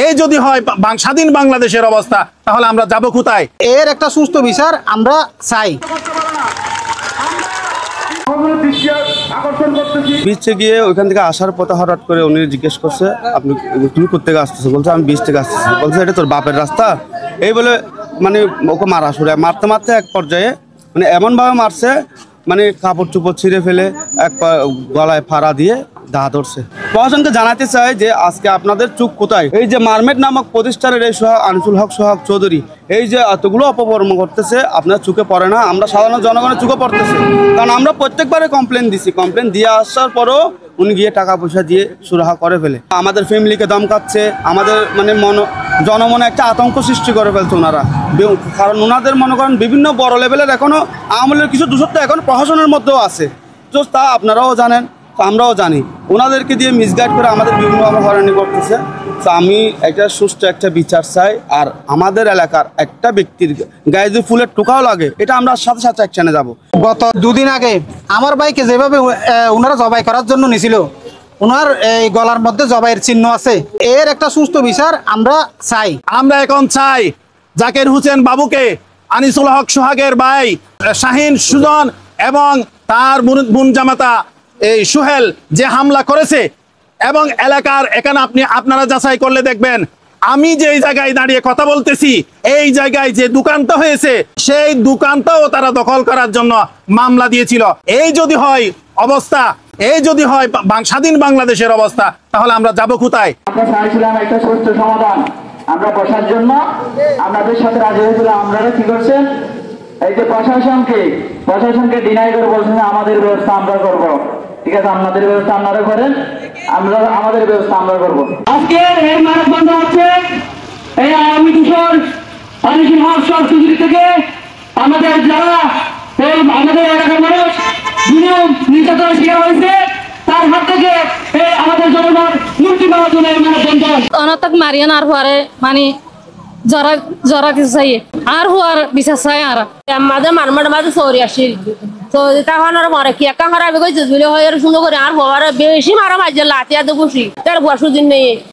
এই যদি হয় স্বাধীন বাংলাদেশের অবস্থা, তাহলে আমরা যাব কোথায়? এর একটা সুস্থ বিচার আমরা চাই। বিচে গিয়ে ওইখান থেকে আসার পথে হঠাৎ করে উনি জিজ্ঞেস করছে, আপনি তুমি কোথেকে আসতেছো? বলছে আমি বিচ থেকে আসতেছি। বলছে এটা তোর বাপের রাস্তা? এই বলে মানে ওকে মারা শুরু, মারতে মারতে এক পর্যায়ে মানে এমনভাবে মারছে, মানে কাপড় চুপড় ছিঁড়ে ফেলে এক গলায় ফাড়া দিয়ে দা ধরছে। প্রশাসনকে জানাতে চাই যে আজকে আপনাদের চুপ কোথায়? এই যে মারমেড নামক প্রতিষ্ঠানের এই সোহাগ আনিসুল হক সোহাগ চৌধুরী এই যে এতগুলো অপকর্ম করতেছে, আপনার চোখে পড়ে না? আমরা সাধারণ জনগণের চোখে পড়তেছে, কারণ আমরা প্রত্যেকবারে কমপ্লেন দিছি। কমপ্লেন দিয়ে আসার পরও উনি গিয়ে টাকা পয়সা দিয়ে সুরাহা করে ফেলে, আমাদের ফ্যামিলিকে দমকাচ্ছে, আমাদের মানে জনমনে একটা আতঙ্ক সৃষ্টি করে ফেলছে ওনারা। কারণ ওনাদের মনে করেন বিভিন্ন বড় লেভেলের এখনও আমলের কিছু দূষত্ব এখন প্রশাসনের মধ্যেও আছে, তো তা আপনারাও জানেন, আমরাও জানি। ওনাদেরকে দিয়ে মিসগাইড করে আমাদের বিভিন্নভাবে হয়রানি করতেছে। তো আমি একটা সুষ্ঠু একটা বিচার চাই। আর আমাদের এলাকার একটা ব্যক্তির গায়ে যদি ফুলের টোকাও লাগে, এটা আমরা সাথে সাথে অ্যাকশনে যাব। গত দুদিন আগে আমার ভাইকে যেভাবে ওনারা জবাই করার জন্য নিছিল, ওনার এই গলার মধ্যে জবাইয়ের চিহ্ন আছে। এর একটা সুস্থ বিচার আমরা চাই। আমরা এখন চাই জাকির হোসেন বাবুকে, আনিসুল হক সোহাগের ভাই শাহিন সুজন এবং তার বোন জামাতা এই সোহেল যে হামলা করেছে, এবং এলাকার এখানে আপনারা যাচাই করলে দেখবেন, আমি যেই জায়গায় দাঁড়িয়ে কথা বলতেছি এই জায়গায় যে দোকানটা হয়েছে সেই দোকানটাও তারা দখল করার জন্য মামলা দিয়েছিল। এই যদি হয় অবস্থা, এই যদি হয় স্বাধীন বাংলাদেশের অবস্থা, তাহলে আমরা যাব কোথায়? আমরা চাইছিলাম একটা সুস্থ সমাধান আমরা বসার জন্য, আপনাদের সাথে রাজি হয়েছিলাম। আপনারা কি করছেন? এই যে প্রশাসনকে ডিনাই করে বলছেন আমাদের ব্যবস্থা আমরা করব। ঠিক আছে, আপনাদের ব্যবস্থা আপনারা করেন, আমরা আমাদের ব্যবস্থা আমরা করব। আজকের এই মানববন্ধন হচ্ছে এই আওয়ামী কিশোর আনিসুল হক সোহাগ চৌধুরী থেকে আমাদের যারা এই আমাদের এলাকার মানুষ যিনি নির্যাতনের শিকার হয়েছে তার হাত থেকে আমাদের জনগণ মুক্তি পাওয়ার জন্য এই মানববন্ধন। অনতক মারিয়ান আর হওয়ারে মানে জরা কিছু চাই আর হওয়ার বিশ্বাস চাই। আর আমাদের মারমার মাঝে সৌরি আসি তো তখন আর মরে কি একা খারাপ গেছে সুন্দর করে আর হওয়ার বেশি মারা মাঝে লাতিয়া তো খুশি তার বসু দিন নেই।